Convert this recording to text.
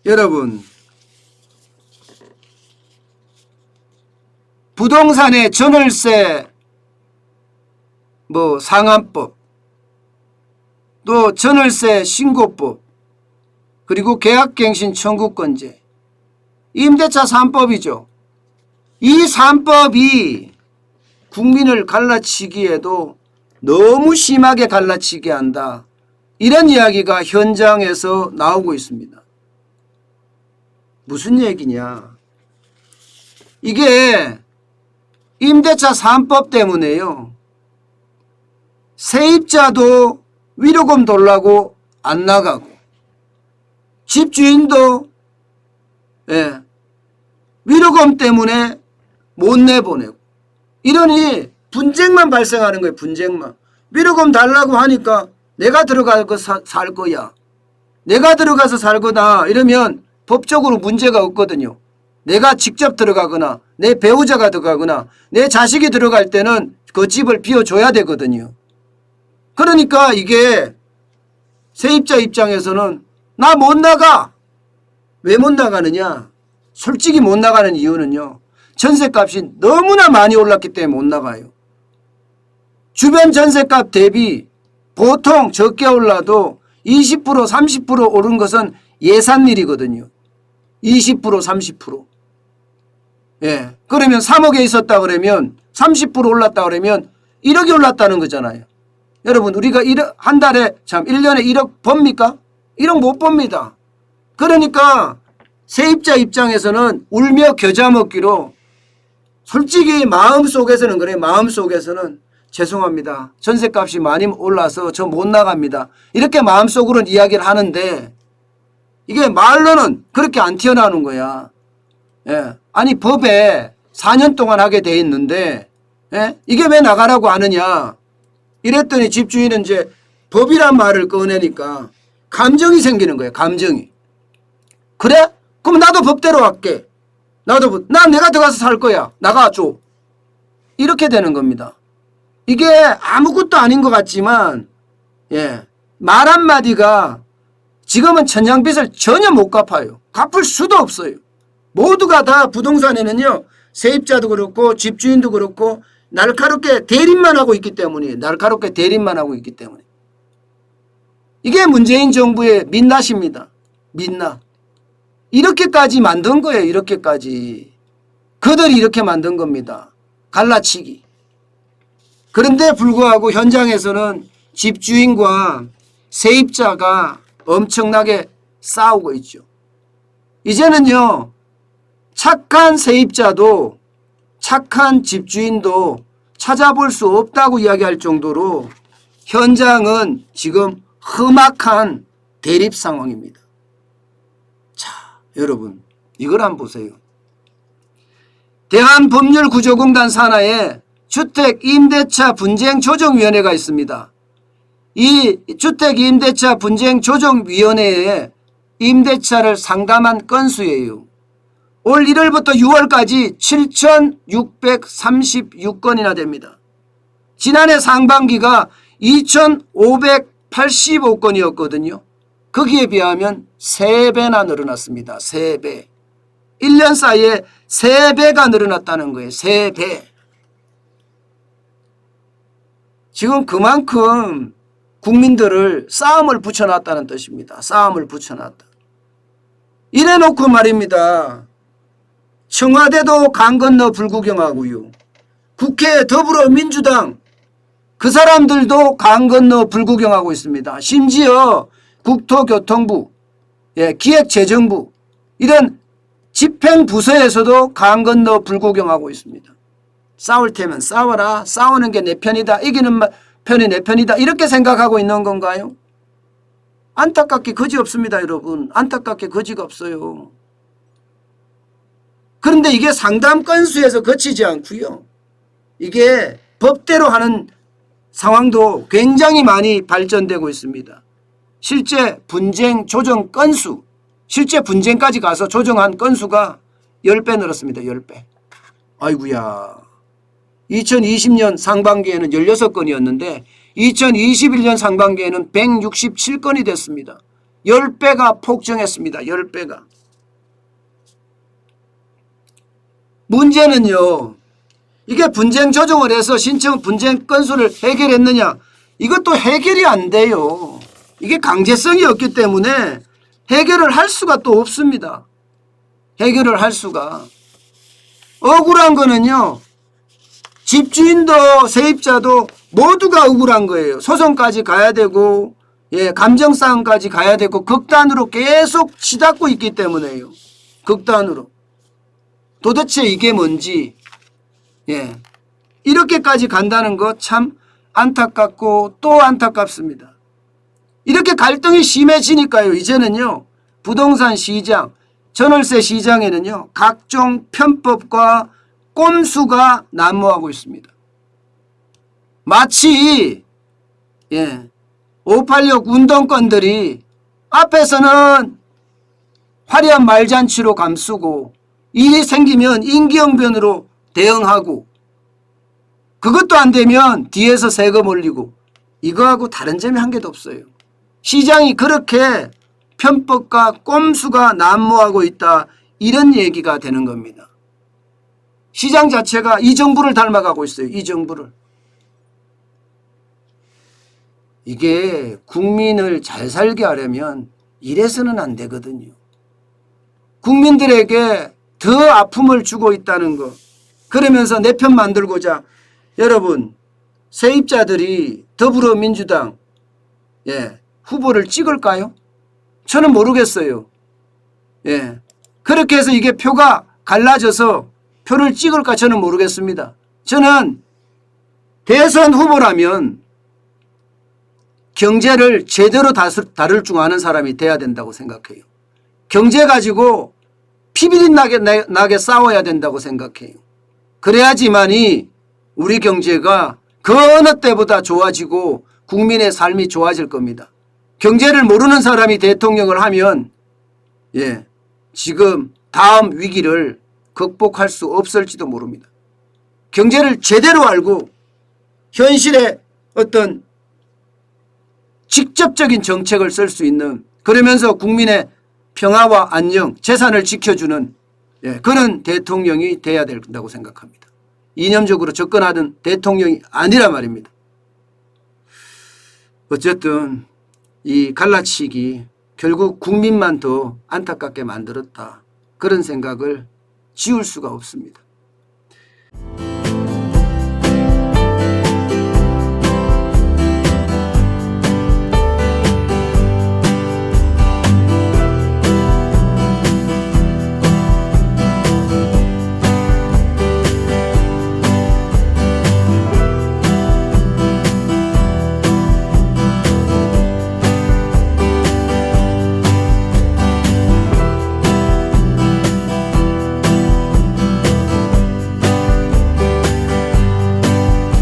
여러분, 부동산의 전월세 상한법, 또 전월세 신고법, 그리고 계약갱신 청구권제, 임대차 3법이죠. 이 3법이 국민을 갈라치기에도 너무 심하게 갈라치게 한다. 이런 이야기가 현장에서 나오고 있습니다. 무슨 얘기냐? 이게 임대차 3법 때문에요. 세입자도 위로금 돌라고 안 나가고, 집주인도 위로금 때문에 못 내보내고, 이러니 분쟁만 발생하는 거예요. 분쟁만. 위로금 달라고 하니까 내가 들어가서 살 거야, 내가 들어가서 살 거다 이러면 법적으로 문제가 없거든요. 내가 직접 들어가거나 내 배우자가 들어가거나 내 자식이 들어갈 때는 그 집을 비워줘야 되거든요. 그러니까 이게 세입자 입장에서는 나 못 나가. 왜 못 나가느냐? 솔직히 못 나가는 이유는요, 전셋값이 너무나 많이 올랐기 때문에 못 나가요. 주변 전셋값 대비 보통 적게 올라도 20% 30% 오른 것은 예산일이거든요. 20% 30%. 그러면 3억에 있었다 그러면 30% 올랐다 그러면 1억이 올랐다는 거잖아요. 여러분, 우리가 한 달에 1년에 1억 법니까? 1억 못 법니다. 그러니까 세입자 입장에서는 울며 겨자 먹기로, 솔직히 마음속에서는 그래요. 마음속에서는 죄송합니다, 전셋값이 많이 올라서 저 못 나갑니다, 이렇게 마음속으로는 이야기를 하는데 이게 말로는 그렇게 안 튀어나오는 거야. 아니 법에 4년 동안 하게 돼 있는데 이게 왜 나가라고 하느냐 이랬더니 집주인은 이제 법이란 말을 꺼내니까 감정이 생기는 거예요. 감정이. 그래? 그럼 나도 법대로 할게. 내가 들어가서 살 거야. 나가줘. 이렇게 되는 겁니다. 이게 아무것도 아닌 것 같지만 말 한마디가 지금은 천냥빚을 전혀 못 갚아요. 갚을 수도 없어요. 모두가 다 부동산에는요, 세입자도 그렇고 집주인도 그렇고 날카롭게 대립만 하고 있기 때문이에요. 날카롭게 대립만 하고 있기 때문에. 이게 문재인 정부의 민낯입니다. 민낯. 이렇게까지 만든 거예요. 이렇게까지. 그들이 이렇게 만든 겁니다. 갈라치기. 그런데 불구하고 현장에서는 집주인과 세입자가 엄청나게 싸우고 있죠. 이제는요, 착한 세입자도 착한 집주인도 찾아볼 수 없다고 이야기할 정도로 현장은 지금 험악한 대립 상황입니다. 자, 여러분, 이걸 한번 보세요. 대한법률구조공단 산하에 주택임대차 분쟁조정위원회가 있습니다. 이 주택임대차 분쟁조정위원회에 임대차를 상담한 건수예요. 올 1월부터 6월까지 7,636건이나 됩니다. 지난해 상반기가 2,585건이었거든요. 거기에 비하면 3배나 늘어났습니다. 3배. 1년 사이에 3배가 늘어났다는 거예요. 3배. 지금 그만큼 국민들을 싸움을 붙여놨다는 뜻입니다. 싸움을 붙여놨다. 이래놓고 말입니다. 청와대도 강 건너 불구경하고요. 국회 더불어민주당 그 사람들도 강 건너 불구경하고 있습니다. 심지어 국토교통부, 기획재정부 이런 집행부서에서도 강 건너 불구경하고 있습니다. 싸울 테면 싸워라. 싸우는 게 내 편이다. 이기는 편이 내 편이다. 이렇게 생각하고 있는 건가요? 안타깝게 거지 없습니다. 여러분. 안타깝게 거지가 없어요. 그런데 이게 상담 건수에서 그치지 않고요. 이게 법대로 하는 상황도 굉장히 많이 발전되고 있습니다. 실제 분쟁 조정 건수, 실제 분쟁까지 가서 조정한 건수가 10배 늘었습니다. 10배. 아이고야. 2020년 상반기에는 16건이었는데 2021년 상반기에는 167건이 됐습니다. 10배가 폭증했습니다. 10배가. 문제는요, 이게 분쟁 조정을 해서 신청 분쟁 건수를 해결했느냐, 이것도 해결이 안 돼요. 이게 강제성이 없기 때문에 해결을 할 수가 또 없습니다. 해결을 할 수가. 억울한 거는요, 집주인도 세입자도 모두가 억울한 거예요. 소송까지 가야 되고, 예, 감정 싸움까지 가야 되고, 극단으로 계속 치닫고 있기 때문에요. 극단으로. 도대체 이게 뭔지, 예, 이렇게까지 간다는 거 참 안타깝고 또 안타깝습니다. 이렇게 갈등이 심해지니까요, 이제는요, 부동산 시장, 전월세 시장에는요, 각종 편법과 꼼수가 난무하고 있습니다. 마치, 예, 586 운동권들이 앞에서는 화려한 말잔치로 감추고 일이 생기면 임기응변으로 대응하고, 그것도 안 되면 뒤에서 세금 올리고, 이거하고 다른 점이 한 개도 없어요. 시장이 그렇게 편법과 꼼수가 난무하고 있다, 이런 얘기가 되는 겁니다. 시장 자체가 이 정부를 닮아가고 있어요. 이 정부를. 이게 국민을 잘 살게 하려면 이래서는 안 되거든요. 국민들에게 더 아픔을 주고 있다는 거. 그러면서 내 편 만들고자, 여러분, 세입자들이 더불어민주당, 예, 후보를 찍을까요? 저는 모르겠어요. 예, 그렇게 해서 이게 표가 갈라져서 표를 찍을까 저는 모르겠습니다. 저는 대선 후보라면 경제를 제대로 다룰 줄 아는 사람이 돼야 된다고 생각해요. 경제 가지고 피비린 나게 싸워야 된다고 생각해요. 그래야지만이 우리 경제가 그 어느 때보다 좋아지고 국민의 삶이 좋아질 겁니다. 경제를 모르는 사람이 대통령을 하면, 예, 지금 다음 위기를 극복할 수 없을지도 모릅니다. 경제를 제대로 알고 현실의 어떤 직접적인 정책을 쓸 수 있는, 그러면서 국민의 평화와 안녕, 재산을 지켜주는, 예, 그런 대통령이 돼야 된다고 생각합니다. 이념적으로 접근하는 대통령이 아니란 말입니다. 어쨌든 이 갈라치기 결국 국민만 더 안타깝게 만들었다, 그런 생각을 지울 수가 없습니다.